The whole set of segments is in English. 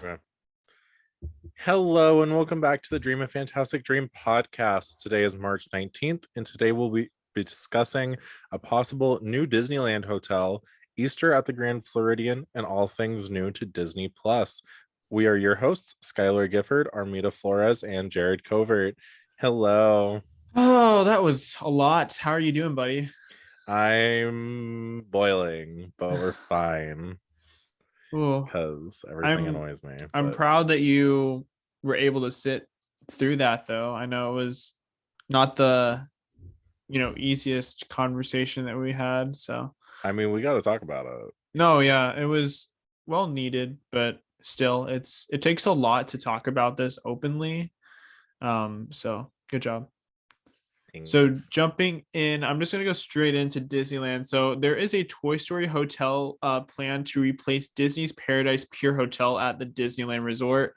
Okay. Hello and welcome back to the Dream a Fantastic Dream podcast. Today is March 19th, and today we'll be discussing a possible new Disneyland hotel, Easter at the Grand Floridian, and all things new to Disney Plus. We are your hosts, Skylar Gifford, Armida Flores, and Jared Covert. Hello. Oh, that was a lot. How are you doing, buddy? I'm boiling, but we're fine Ooh, because everything I'm annoys me. I'm But proud that you were able to sit through that though. I know it was not the easiest conversation that we had. So I mean, we got to talk about it. no, yeah, it was well needed, but still it takes a lot to talk about this openly. So good job. So jumping in, I'm just going to go straight into Disneyland. So there is a Toy Story hotel plan to replace Disney's Paradise Pier Hotel at the Disneyland Resort.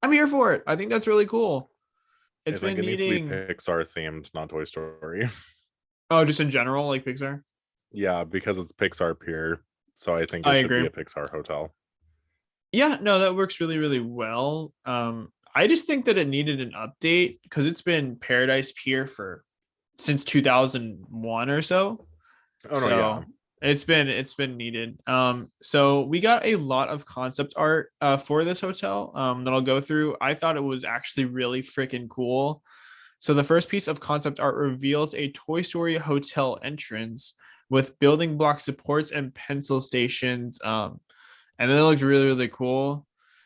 I'm here for it. I think that's really cool. I think it needs to be Pixar themed, not Toy Story. Oh, just in general, like Pixar? Yeah, because it's Pixar Pier. So I think it should be a Pixar hotel. Yeah, no, that works really, really well. I just think that it needed an update because it's been Paradise Pier since 2001 or so. Oh no, yeah. It's been needed. So we got a lot of concept art for this hotel that I'll go through. I thought it was actually really freaking cool. So the first piece of concept art reveals a Toy Story hotel entrance with building block supports and pencil stations. And then it looked really, really cool.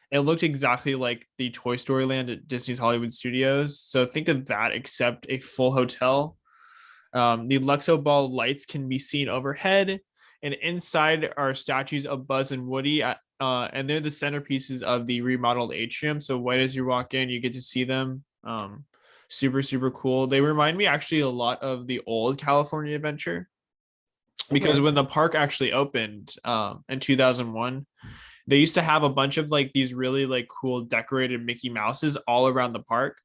It looked exactly like the Toy Story Land at Disney's Hollywood Studios. So think of that, except a full hotel. The Luxo Ball lights can be seen overhead, and inside are statues of Buzz and Woody, and they're the centerpieces of the remodeled atrium. So right as you walk in, you get to see them. Super, super cool. They remind me actually a lot of the old California Adventure, because when the park actually opened in 2001, they used to have a bunch of like these really like cool decorated Mickey Mouses all around the park,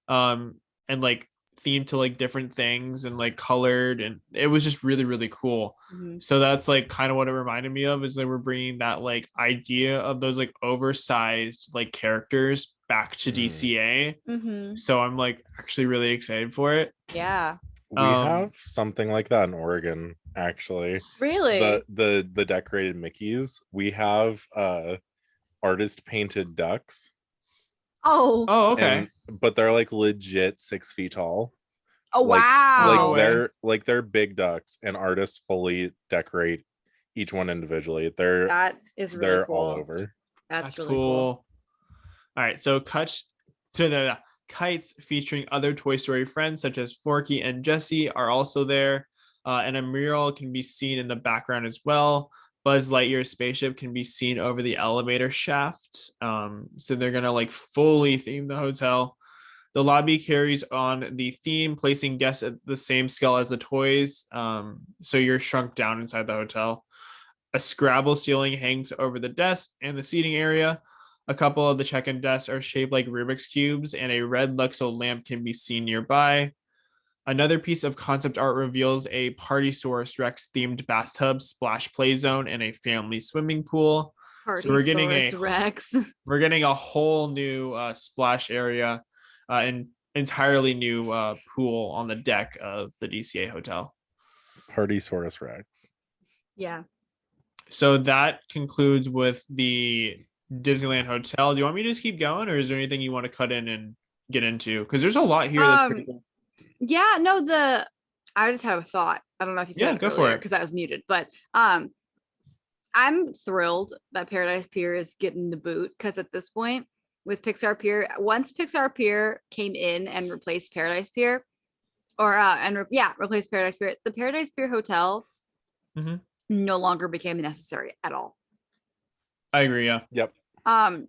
and like themed to like different things and like colored, and it was just really, really cool. So that's like kind of what it reminded me of, is that we're bringing that like idea of those like oversized like characters back to DCA. So I'm like actually really excited for it. Yeah. We have something like that in Oregon, actually. Really? The decorated Mickeys. We have artist painted ducks. Oh, okay. But they're like legit 6 feet tall. Oh, like, wow. They're big ducks, and artists fully decorate each one individually. They're cool. all over. That's really cool. cool. All right, so cuts to the kites featuring other Toy Story friends such as Forky and Jessie are also there, and a mural can be seen in the background as well. Buzz Lightyear's spaceship can be seen over the elevator shaft. So they're gonna like fully theme the hotel. The lobby carries on the theme, placing guests at the same scale as the toys. So you're shrunk down inside the hotel. A Scrabble ceiling hangs over the desk and the seating area. A couple of the check-in desks are shaped like Rubik's Cubes, and a red Luxo lamp can be seen nearby. Another piece of concept art reveals a Partysaurus Rex themed bathtub, splash play zone, and a family swimming pool. So we're getting we're getting a whole new splash area, and entirely new pool on the deck of the DCA hotel. Partysaurus Rex. Yeah. So that concludes with the Disneyland hotel. Do you want me to just keep going, or is there anything you want to cut in and get into? Because there's a lot here that's pretty cool. Yeah, no, I just have a thought. I don't know if you said go for it, because I was muted, but I'm thrilled that Paradise Pier is getting the boot, because at this point with Pixar Pier, once Pixar Pier came in and replaced Paradise Pier, replaced Paradise Pier, the Paradise Pier hotel no longer became necessary at all. I agree. Yeah. Yep. I'm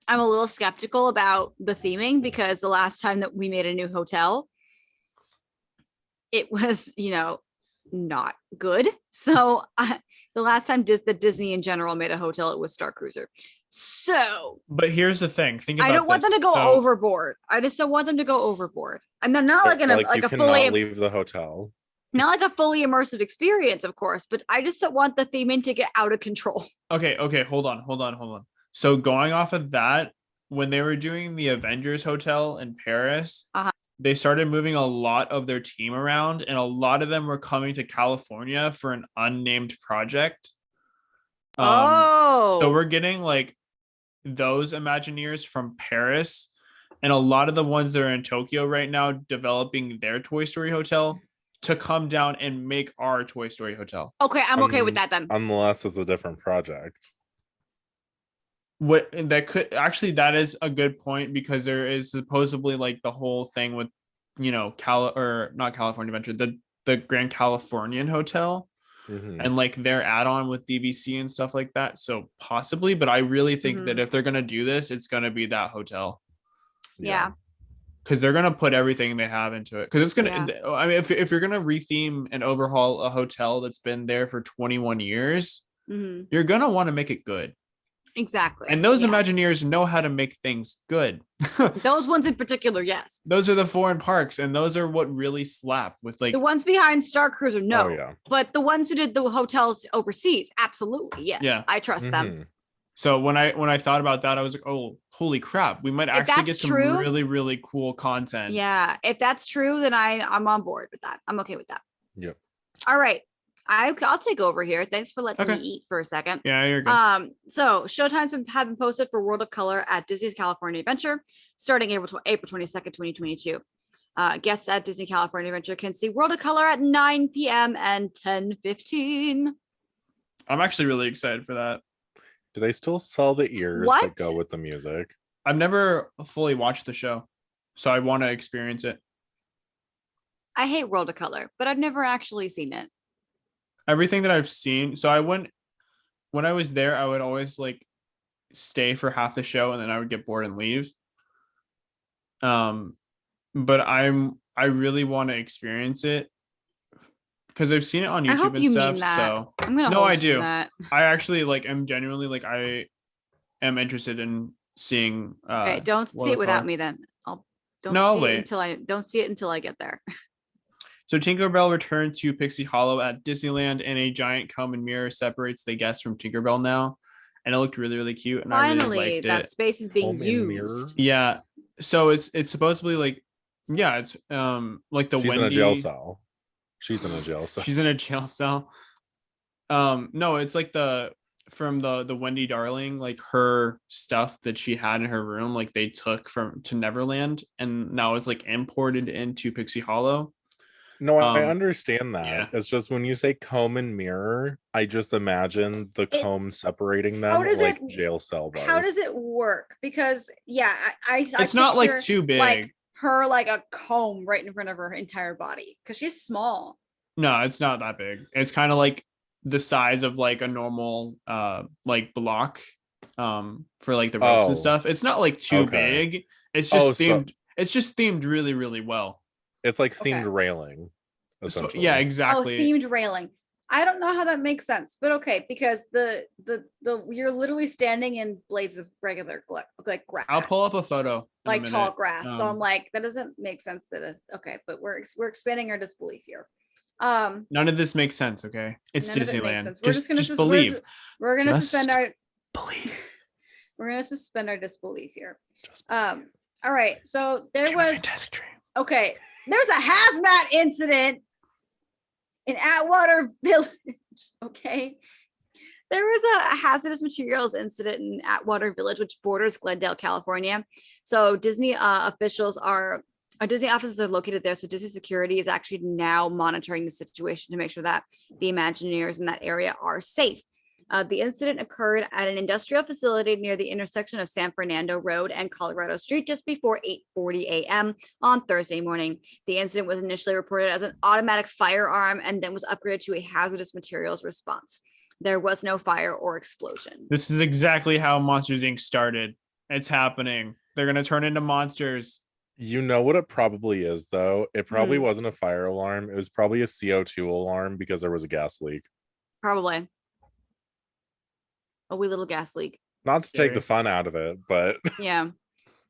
a little skeptical about the theming, because the last time that we made a new hotel, it was, not good. So the last time the Disney in general made a hotel, it was Star Cruiser. So, but here's the thing. Think about I don't want them to go overboard. I just don't want them to go overboard. And then not like a fully leave the hotel. Not like a fully immersive experience, of course, but I just don't want the theming to get out of control. Okay. Hold on. So going off of that, when they were doing the Avengers Hotel in Paris, they started moving a lot of their team around, and a lot of them were coming to California for an unnamed project. So we're getting like those Imagineers from Paris, and a lot of the ones that are in Tokyo right now developing their Toy Story hotel to come down and make our Toy Story hotel. Okay, I'm okay with that then. Unless it's a different project. What that could actually, that is a good point, because there is supposedly like the whole thing with, you know, not California Adventure, the Grand Californian Hotel, and like their add-on with DVC and stuff like that. So possibly, but I really think that if they're gonna do this, it's gonna be that hotel. Yeah. Because they're gonna put everything they have into it. Because it's gonna, I mean, if you're gonna retheme and overhaul a hotel that's been there for 21 years, you're gonna want to make it good. Exactly. And those Imagineers know how to make things good. Those ones in particular, yes. Those are the foreign parks, and those are what really slap with like the ones behind Star Cruiser, no. But the ones who did the hotels overseas, absolutely, yes. Yeah. I trust them. So when I thought about that, I was like, oh, holy crap, we might actually get some really, really cool content. Yeah. If that's true, then I'm on board with that. I'm okay with that. Yep. All right. I'll take over here. Thanks for letting me eat for a second. Yeah, you're good. So showtimes have been posted for World of Color at Disney's California Adventure starting April 22nd, 2022. Guests at Disney California Adventure can see World of Color at 9 p.m. and 10:15. I'm actually really excited for that. Do they still sell the ears that go with the music? I've never fully watched the show, so I want to experience it. I hate World of Color, but I've never actually seen it. Everything that I've seen, so when I was there, I would always like stay for half the show and then I would get bored and leave. But I really want to experience it because I've seen it on YouTube and stuff. So I'm gonna no, I do. I actually like am genuinely like I am interested in seeing. Okay, don't see it without me then. Don't see it until I get there. So Tinkerbell returned to Pixie Hollow at Disneyland, and a giant comb and mirror separates the guests from Tinkerbell now, and it looked really, really cute. And finally, I really liked that space is being used. Yeah, so it's supposedly like, yeah, it's like the She's in a jail cell. She's in a jail cell. She's in a jail cell. No, it's like from the Wendy Darling, like her stuff that she had in her room, like they took to Neverland, and now it's like imported into Pixie Hollow. No, I understand that. Yeah. It's just when you say comb and mirror, I just imagine the comb separating them like jail cell bars. How does it work? Because it's not like too big. Like her like a comb right in front of her entire body because she's small. No, it's not that big. It's kind of like the size of like a normal like block for like the ropes and stuff. It's not like too big. It's just themed. It's just themed really, really well. It's like themed railing. So, yeah, exactly. Themed railing. I don't know how that makes sense, but okay, because the you're literally standing in blades of regular like grass. I'll pull up a photo. Like tall grass. So I'm like, that doesn't make sense. But we're expanding our disbelief here. None of this makes sense. Okay, it's Disneyland. We're just gonna believe. We're gonna suspend our belief. We're gonna suspend our disbelief here. All right. So there was fantastic dream. Okay. There's a hazmat incident in Atwater Village. Okay. There was a hazardous materials incident in Atwater Village, which borders Glendale, California. So Disney officials Disney offices are located there. So Disney security is actually now monitoring the situation to make sure that the Imagineers in that area are safe. The incident occurred at an industrial facility near the intersection of San Fernando Road and Colorado Street just before 8:40 a.m. on Thursday morning. The incident was initially reported as an automatic firearm and then was upgraded to a hazardous materials response. There was no fire or explosion. This is exactly how Monsters Inc. started. It's happening. They're going to turn into monsters. You know what it probably is, though? It probably wasn't a fire alarm. It was probably a CO2 alarm because there was a gas leak. Probably. A wee little gas leak. Not to take the fun out of it, but yeah,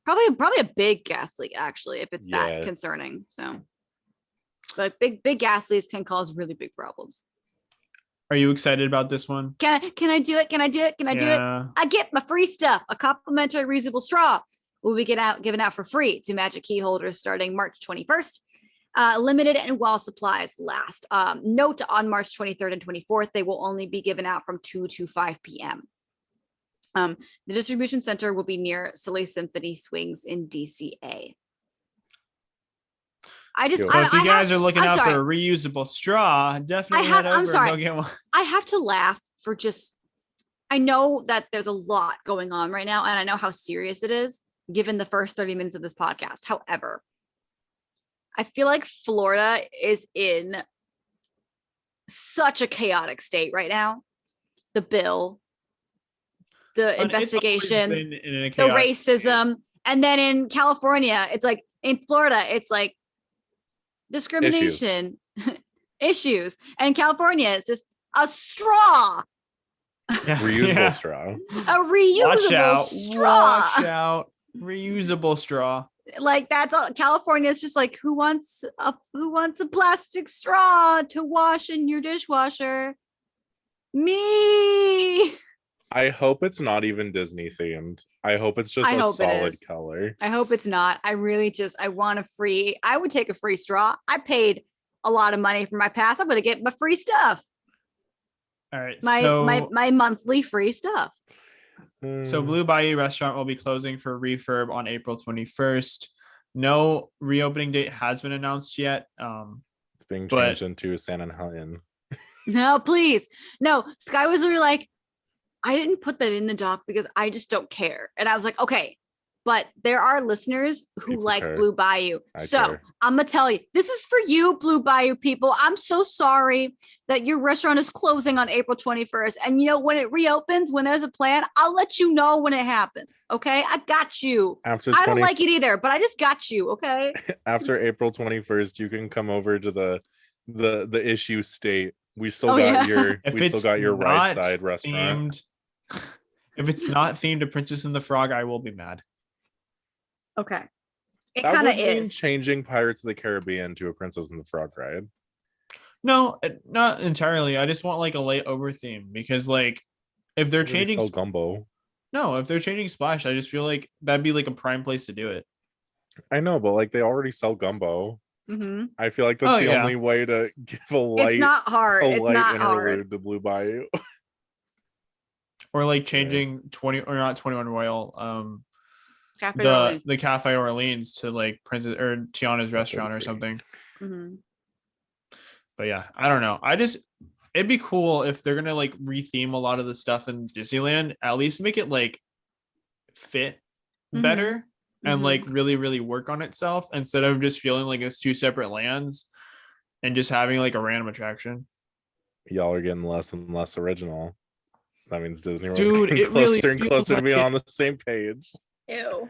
probably a big gas leak actually, if it's that concerning. So, but big gas leaks can cause really big problems. Are you excited about this one? Can I do it? Can I do it? Can I do it? I get my free stuff. A complimentary reusable straw will be given out for free to Magic Key holders starting March 21st. Limited and while supplies last. Note on March 23rd and 24th, they will only be given out from 2 to 5 p.m. The distribution center will be near Soleil Symphony Swings in DCA. So if you guys are looking out for a reusable straw, definitely head over and go get one. I have to laugh for I know that there's a lot going on right now, and I know how serious it is given the first 30 minutes of this podcast. However, I feel like Florida is in such a chaotic state right now. The bill, the investigation, the racism, and then in California, it's like in Florida, it's like discrimination issues. And in California, it's just a straw. Reusable straw. A reusable straw. Watch out. Reusable straw. Like that's all. California is just like who wants a plastic straw to wash in your dishwasher? Me. I hope it's not even Disney themed. I hope it's just a solid color. I hope it's not. I would take a free straw. I paid a lot of money for my pass. I'm gonna get my free stuff. All right. My monthly free stuff. So Blue Bayou restaurant will be closing for refurb on April 21st. No reopening date has been announced yet. It's being changed into San Antonio. No, please. No, Sky was literally like, I didn't put that in the doc because I just don't care. And I was like, okay, but there are listeners who like Blue Bayou. So I'm going to tell you, this is for you, Blue Bayou people. I'm so sorry that your restaurant is closing on April 21st. And when it reopens, when there's a plan, I'll let you know when it happens. Okay. I got you. I don't like it either, but I just got you. Okay. After April 21st, you can come over to the issue state. We still got your right side restaurant. If it's not themed to Princess and the Frog, I will be mad. Okay. It kind of is changing Pirates of the Caribbean to a Princess and the Frog ride. No, not entirely. I just want like a layover theme because like if they're changing gumbo. No, if they're changing Splash, I just feel like that'd be like a prime place to do it. I know, but like they already sell gumbo. Mm-hmm. I feel like that's the only way to give a light. It's not hard. It's not hard. To Blue Bayou. Or like changing 20 or not 21 Royal, the Cafe Orleans to like Princess or Tiana's restaurant or something. Mm-hmm. But yeah, I don't know. It'd be cool if they're gonna like retheme a lot of the stuff in Disneyland. At least make it like fit better and like really, really work on itself instead of just feeling like it's two separate lands and just having like a random attraction. Y'all are getting less and less original. That means Disney World's getting closer and closer to being on the same page. Ew.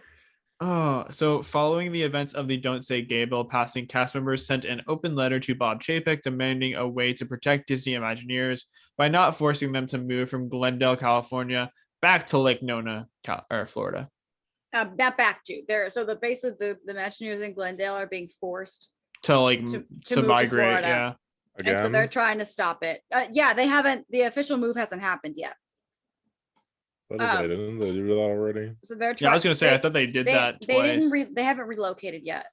Oh, so following the events of the Don't Say Gay bill passing, cast members sent an open letter to Bob Chapek demanding a way to protect Disney Imagineers by not forcing them to move from Glendale, California, back to Lake Nona, Florida. Not back to there. So the base of the Imagineers in Glendale are being forced to migrate. Yeah. Again? And so they're trying to stop it. They haven't. The official move hasn't happened yet. Didn't they do that already? So they're trying. Yeah, I was gonna say I thought they did that twice. They haven't relocated yet.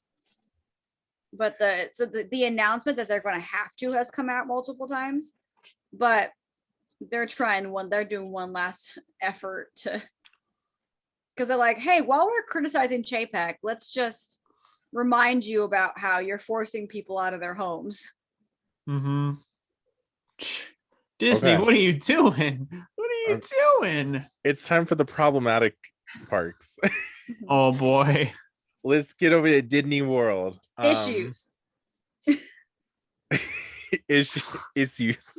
But the announcement that they're going to have to has come out multiple times. But they're doing one last effort to, because they're like, hey, while we're criticizing Chapek, let's just remind you about how you're forcing people out of their homes. Mm-hmm. Disney, okay. What are you doing? What are you doing? It's time for the problematic parks. Oh boy. Let's get over to Disney World. Issues. Issues.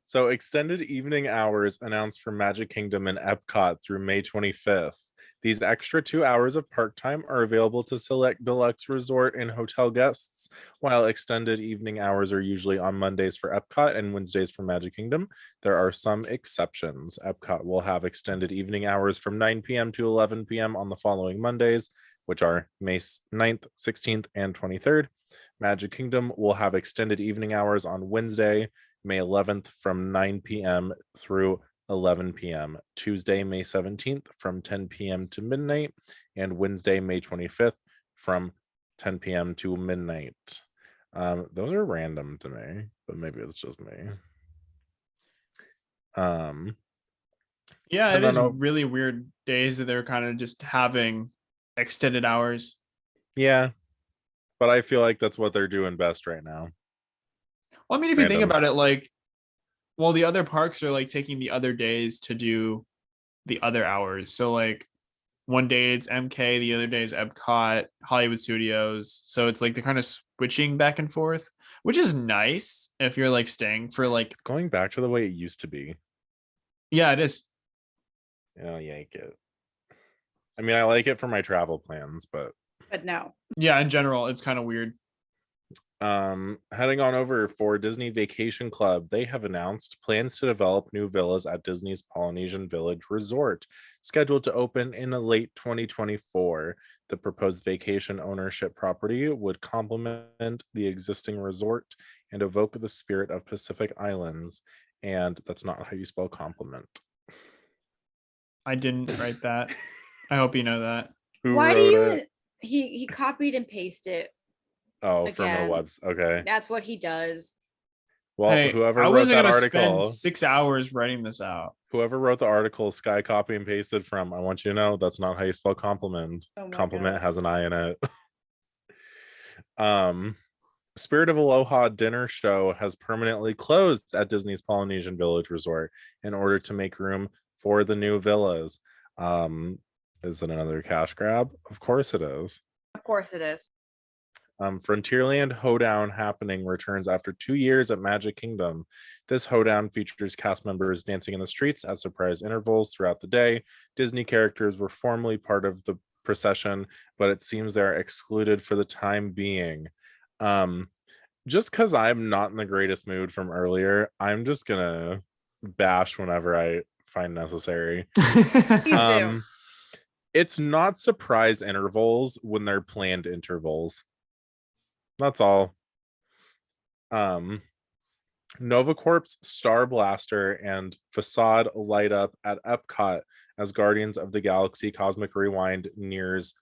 So extended evening hours announced for Magic Kingdom and Epcot through May 25th. These extra 2 hours of park time are available to select deluxe resort and hotel guests, while extended evening hours are usually on Mondays for Epcot and Wednesdays for Magic Kingdom. There are some exceptions. Epcot will have extended evening hours from 9 p.m. to 11 p.m. on the following Mondays, which are May 9th, 16th, and 23rd. Magic Kingdom will have extended evening hours on Wednesday, May 11th from 9 p.m. through 11 p.m., Tuesday, May 17th from 10 p.m. to midnight, and Wednesday, May 25th from 10 p.m. to midnight. Those are random to me, but maybe it's just me. Yeah, it is really weird days that they're kind of just having extended hours. Yeah, but I feel like that's what they're doing best right now. Well, I mean, if you think about it, like, well, the other parks are like taking the other days to do the other hours. So like one day it's MK, the other day is Epcot, Hollywood Studios. So it's like they're kind of switching back and forth, which is nice if you're like staying for like It's going back to the way it used to be. Yeah, it is. Yeah, yank it. I mean, I like it for my travel plans, but no. Yeah, in general, it's kind of weird. Heading on over for Disney Vacation Club, they have announced plans to develop new villas at Disney's Polynesian Village Resort, scheduled to open in late 2024. The proposed vacation ownership property would complement the existing resort and evoke the spirit of Pacific Islands. And that's not how you spell compliment. I didn't write that. I hope you know that. Why do you? He copied and pasted. Oh, again. From a website. Okay. That's what he does. Well, hey, whoever wrote that article, spend 6 hours writing this out. Whoever wrote the article, Sky copy and pasted from. I want you to know that's not how you spell compliment. Compliment has an I in it. Spirit of Aloha dinner show has permanently closed at Disney's Polynesian Village Resort in order to make room for the new villas. Is it another cash grab? Of course it is. Of course it is. Frontierland Hoedown Happening returns after 2 years at Magic Kingdom. This hoedown features cast members dancing in the streets at surprise intervals throughout the day. Disney characters were formerly part of the procession, but it seems they're excluded for the time being. Just because I'm not in the greatest mood from earlier, I'm just gonna bash whenever I find necessary. Please do. It's not surprise intervals when they're planned intervals. That's all. NovaCorp's Star Blaster and Facade light up at Epcot as Guardians of the Galaxy Cosmic Rewind nears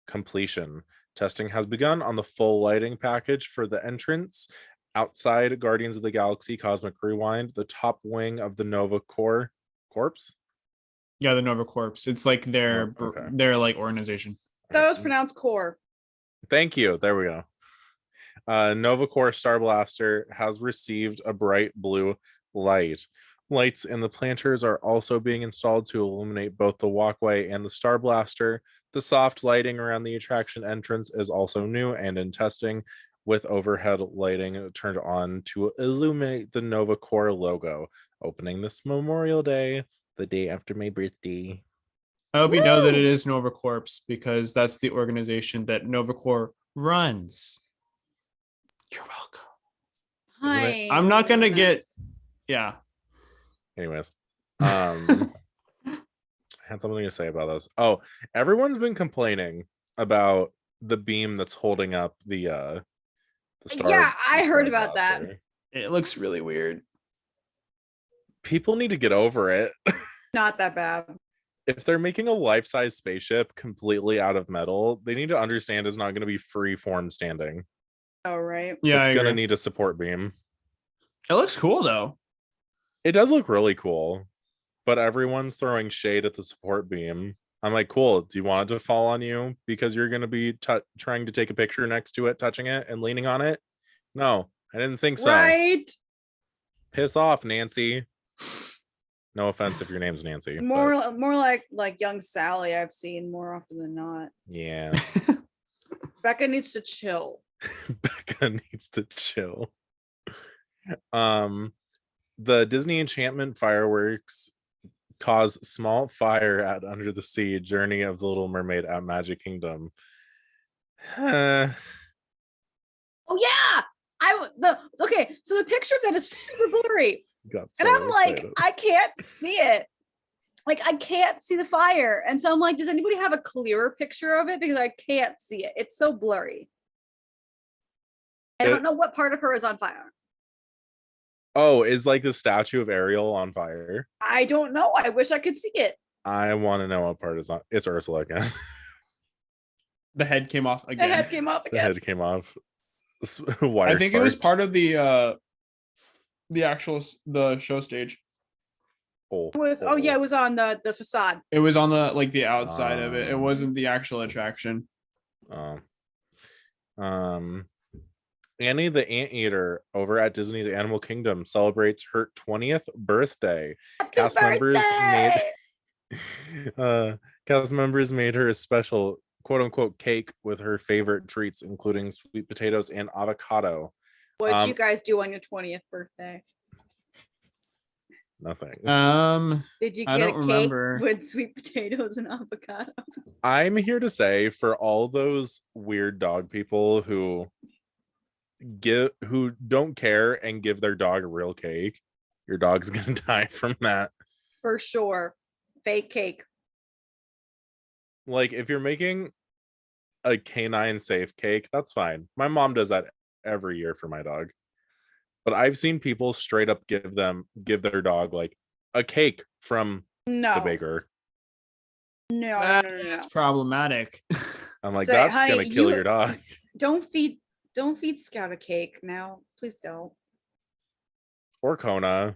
completion. Testing has begun on the full lighting package for the entrance. Outside Guardians of the Galaxy Cosmic Rewind, the top wing of the Nova Corps. Yeah, the Nova Corps. It's like their like organization. That was pronounced core. Thank you. There we go. Nova Corps Star Blaster has received a bright blue light. Lights in the planters are also being installed to illuminate both the walkway and the Star Blaster. The soft lighting around the attraction entrance is also new and in testing, with overhead lighting turned on to illuminate the Nova Corps logo. Opening this Memorial Day, the day after my birthday. I hope you know that it is Nova Corps because that's the organization that Nova Corps runs. You're welcome. Hi. I'm not gonna get. Yeah. Anyways, I had something to say about this. Oh, everyone's been complaining about the beam that's holding up the star. Yeah, I heard about that. It looks really weird. People need to get over it. Not that bad. If they're making a life-size spaceship completely out of metal, they need to understand it's not going to be free form standing. Oh, right. Yeah, it's going to need a support beam. It looks cool, though. It does look really cool, but everyone's throwing shade at the support beam. I'm like, cool. Do you want it to fall on you because you're going to be trying to take a picture next to it, touching it, and leaning on it? No, I didn't think so. Right. Piss off, Nancy. No offense if your name's Nancy. More like young Sally I've seen more often than not. Yeah. Becca needs to chill. Becca needs to chill. The Disney Enchantment fireworks cause small fire at Under the Sea Journey of the Little Mermaid at Magic Kingdom. Oh yeah. Okay, so the picture of that is super blurry. And I'm like, I can't see it. Like, I can't see the fire. And so I'm like, does anybody have a clearer picture of it? Because I can't see it. It's so blurry. I don't know what part of her is on fire. Oh, is like the statue of Ariel on fire? I don't know. I wish I could see it. I want to know what part is on. It's Ursula again. The head came off The again. head came off The again. head came off. I think it was part of the show stage. It was, oh yeah, it was on the facade. It was on the outside of it. It wasn't the actual attraction. Annie the Anteater over at Disney's Animal Kingdom celebrates her 20th birthday. Cast members made her a special quote unquote cake with her favorite treats, including sweet potatoes and avocado. What did you guys do on your 20th birthday? Nothing. Did you get a cake with sweet potatoes and avocado? I'm here to say, for all those weird dog people who don't care and give their dog a real cake, your dog's gonna die from that. For sure. Fake cake. Like, if you're making a canine safe cake, that's fine. My mom does that every year for my dog. But I've seen people straight up give their dog like a cake from the baker. No, that's problematic. I'm like, that's honey, gonna kill your dog. Don't feed Scout a cake now. Please don't. Or Kona.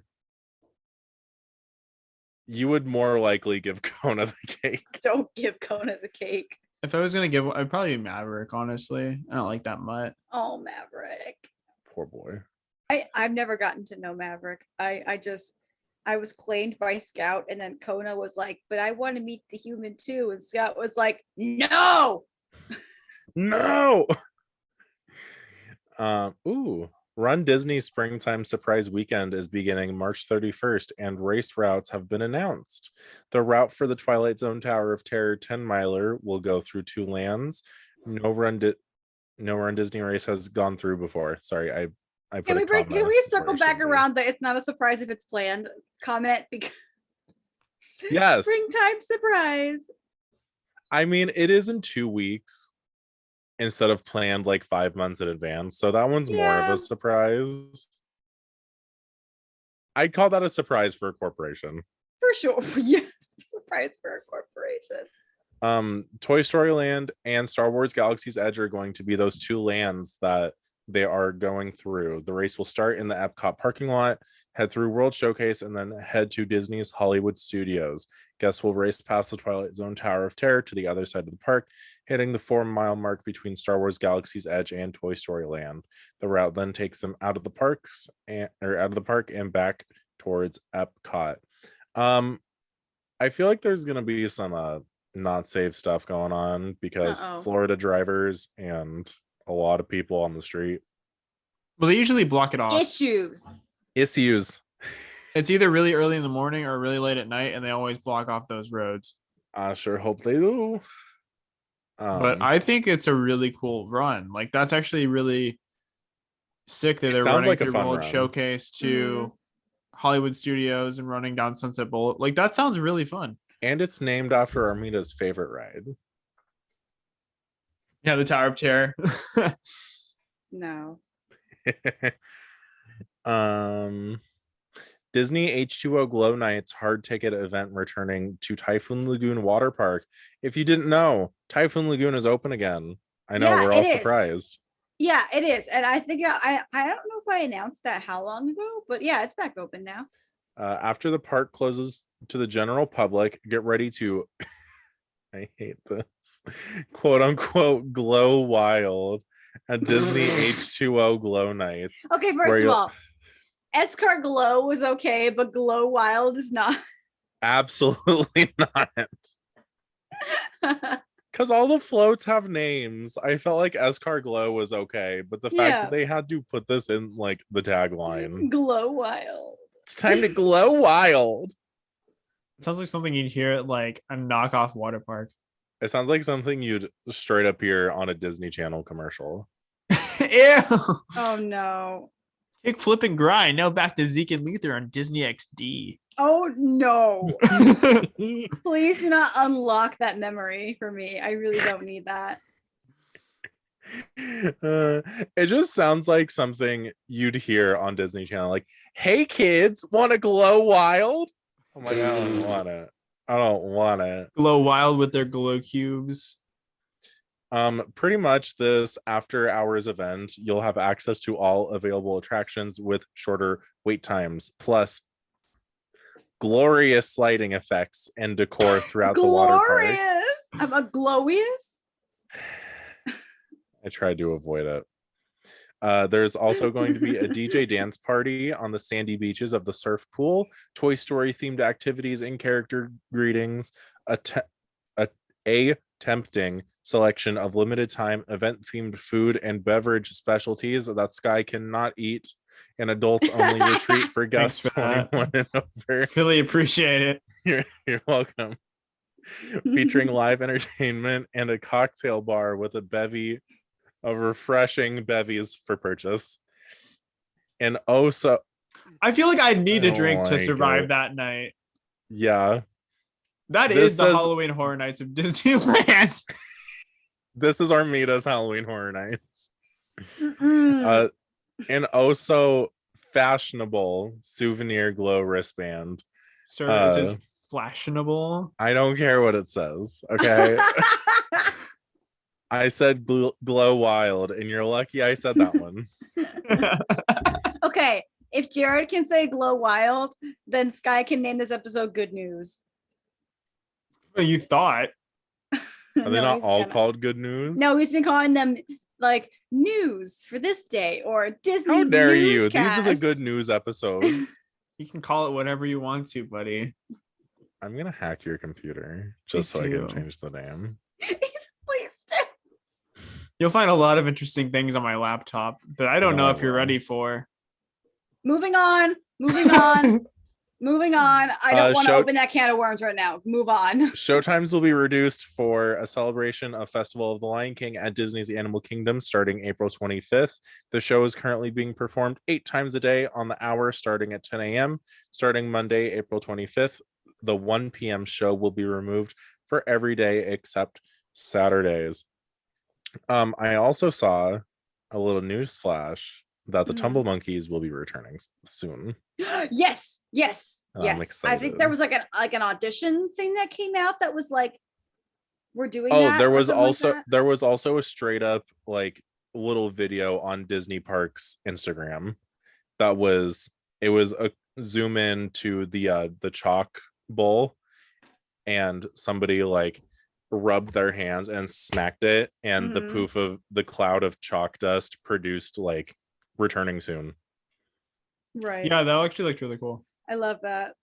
You would more likely give Kona the cake. Don't give Kona the cake. If I was gonna give, I'd probably be Maverick, honestly. I don't like that mutt. Oh, Maverick. Poor boy. I've never gotten to know Maverick. I was claimed by Scout, and then Kona was like, but I want to meet the human too. And Scout was like, no. No. Run Disney Springtime Surprise Weekend is beginning March 31st, and race routes have been announced. The route for the Twilight Zone Tower of Terror 10-miler will go through 2 lands. No Run Disney race has gone through before. Sorry, I can we circle back around that it's not a surprise if it's planned comment? Because yes, springtime surprise. I mean, it is in 2 weeks instead of planned like 5 months in advance, so that one's more of a surprise. I'd call that a surprise for a corporation. For sure. Yeah, surprise for a corporation. Toy Story Land and Star Wars Galaxy's Edge are going to be those 2 lands that they are going through. The race will start in the Epcot parking lot, head through World Showcase, and then head to Disney's Hollywood Studios. Guests will race past the Twilight Zone Tower of Terror to the other side of the park, hitting the 4-mile mark between Star Wars Galaxy's Edge and Toy Story Land. The route then takes them out of the park and back towards Epcot. I feel like there's gonna be some not safe stuff going on because Florida drivers and a lot of people on the street. Well, they usually block it off. Issues. It's either really early in the morning or really late at night, and they always block off those roads. I sure hope they do. But I think it's a really cool run. Like, that's actually really sick that they're running through World Showcase to Hollywood Studios and running down Sunset Boulevard. Like, that sounds really fun. And it's named after Armita's favorite ride. Yeah, the Tower of Terror. No. Disney H2O Glow Nights hard ticket event returning to Typhoon Lagoon Water Park. If you didn't know, Typhoon Lagoon is open again. I know, we're all surprised. Yeah, it is. And I think I don't know if I announced that how long ago, but yeah, it's back open now. After the park closes to the general public, get ready to I hate this, quote unquote, glow wild at Disney H2O Glow Nights. Okay, first of all, Escar Glow was okay, but Glow Wild is not. Absolutely not. Because all the floats have names. I felt like Escar Glow was okay, but the fact that they had to put this in like the tagline. Glow Wild. It's time to glow wild. It sounds like something you'd hear at like a knockoff water park. It sounds like something you'd straight up hear on a Disney Channel commercial. Ew. Oh no. Kick, flip, and grind. Now back to Zeke and Luther on Disney XD. Oh no. Please do not unlock that memory for me. I really don't need that. It just sounds like something you'd hear on Disney Channel, like, "Hey kids, want to glow wild?" I'm like, I don't want it. I don't want it. Glow Wild with their glow cubes. Pretty much this after hours event, you'll have access to all available attractions with shorter wait times, plus glorious lighting effects and decor throughout the water park. Glorious. I'm a glowious. I tried to avoid it. There's also going to be a DJ dance party on the sandy beaches of the surf pool, Toy Story themed activities and character greetings, a tempting selection of limited time event themed food and beverage specialties that Sky cannot eat, an adults only retreat for guests Thanks for 21 and over. Really appreciate it. You're welcome. Featuring live entertainment and a cocktail bar with a bevy of refreshing bevies for purchase. And so I feel like I need I a don't drink to like survive it. that night. Yeah, That This is the says- Halloween Horror Nights of Disneyland. this is Armita's Halloween Horror Nights. Mm-mm. And also fashionable souvenir glow wristband. Sir, it is fashionable. I don't care what it says. Okay. I said glow wild, and you're lucky I said that one. Okay, if Jared can say glow wild, then Sky can name this episode Good News. You thought. Are they not he's all gonna- called good news? No, he's been calling them like news for this day or Disney. How dare you? These are the Newscast. good news episodes. You can call it whatever you want to, buddy. I'm gonna hack your computer just so I Please can do. change the name. Please do. You'll find a lot of interesting things on my laptop that I don't No, know I if you're won't. ready for. Moving on. Moving on. Moving on. I don't want to show- open that can of worms right now. Move on. Showtimes will be reduced for a celebration of Festival of the Lion King at Disney's Animal Kingdom starting April 25th. The show is currently being performed 8 times a day on the hour starting at 10 a.m. Starting Monday, April 25th, the 1 p.m. show will be removed for every day except Saturdays. I also saw a little news flash that the Mhm. Tumble Monkeys will be returning soon. Yes. Yes. I'm Yes. I excited. think there was like an audition thing that came out that was like, we're doing Oh, that. there or was something like also that. there was also a straight up like little video on Disney Parks Instagram that was a zoom in to the chalk bowl, and somebody like rubbed their hands and smacked it, and the Mhm. poof of the cloud of chalk dust produced like returning soon. Right. Yeah, that actually looked really cool. I love that.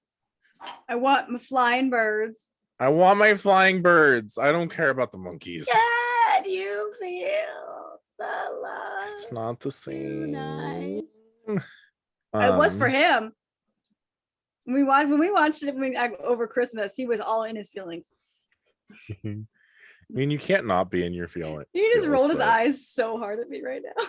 I want my flying birds. I want my flying birds. I don't care about the monkeys. Can you feel the love? It's not the same. tonight? It was for Um, him. When we watched it over Christmas, he was all in his feelings. I mean, you can't not be in your feeling. He just feels, rolled his but- eyes so hard at me right now.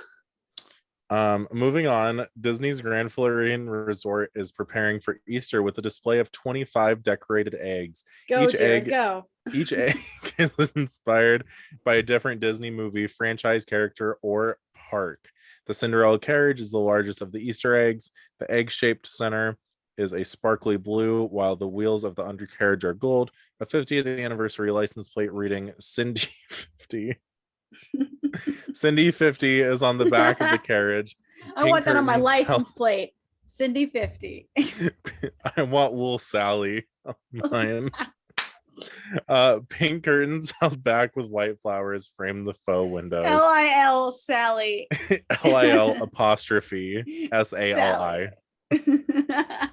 Moving on, Disney's Grand Floridian Resort is preparing for Easter with a display of 25 decorated eggs. Go, Each Jared, egg- go. Each egg is inspired by a different Disney movie, franchise character, or park. The Cinderella carriage is the largest of the Easter eggs. The egg-shaped center is a sparkly blue, while the wheels of the undercarriage are gold. A 50th anniversary license plate reading Cindy 50. Cindy 50 is on the back of the carriage. I want that on my curtains license plate. Cindy 50. I want Wool Sally on mine. Pink curtains held back with white flowers frame the faux windows. LIL Sally. LIL apostrophe SALI. The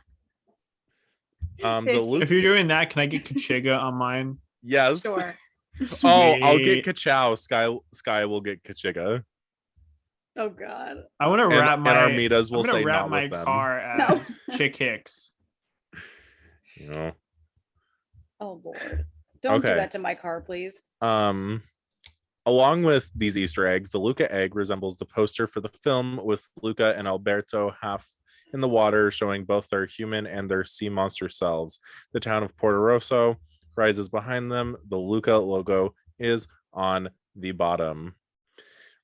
50. Luke, If you're doing that, can I get Kachiga on mine? yes. Sure. Oh, I'll get Sweet. Ka-chow. Sky will get Kachiga. Oh God. I want to And, wrap and my Armitas will I'm gonna say wrap not my with them. car as Chick Hicks. You know. Oh Lord. Don't do Okay. that to my car, please. Along with these Easter eggs, the Luca egg resembles the poster for the film, with Luca and Alberto half in the water, showing both their human and their sea monster selves. The town of Porto Rosso rises behind them. The Luca logo is on the bottom.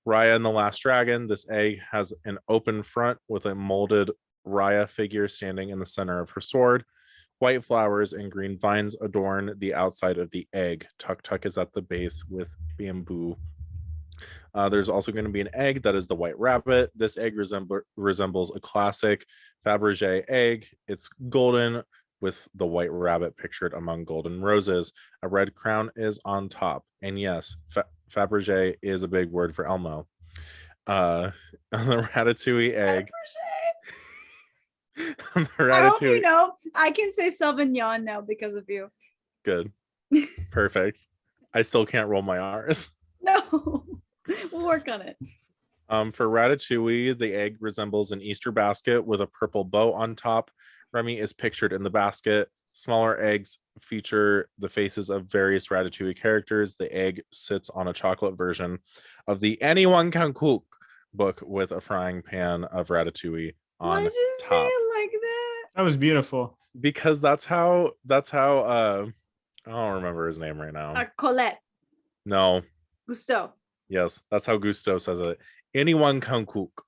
Raya and the Last Dragon. This egg has an open front with a molded Raya figure standing in the center of her sword. White flowers and green vines adorn the outside of the egg. Tuk Tuk is at the base with bamboo. There's also going to be an egg that is the White Rabbit. This egg resembles a classic Fabergé egg. It's golden with the White Rabbit pictured among golden roses. A red crown is on top. And yes, Fabergé is a big word for Elmo. On the Ratatouille egg. I hope you know I can say Sauvignon now because of you. Good. Perfect. I still can't roll my R's. No, we'll work on it. For Ratatouille, the egg resembles an Easter basket with a purple bow on top. Remy is pictured in the basket. Smaller eggs feature the faces of various Ratatouille characters. The egg sits on a chocolate version of the Anyone Can Cook book with a frying pan of Ratatouille on Why did you top. say it like that? That was beautiful. Because that's how I don't remember his name right now. Colette. No. Gusto. Yes, that's how Gusto says it. Anyone can cook.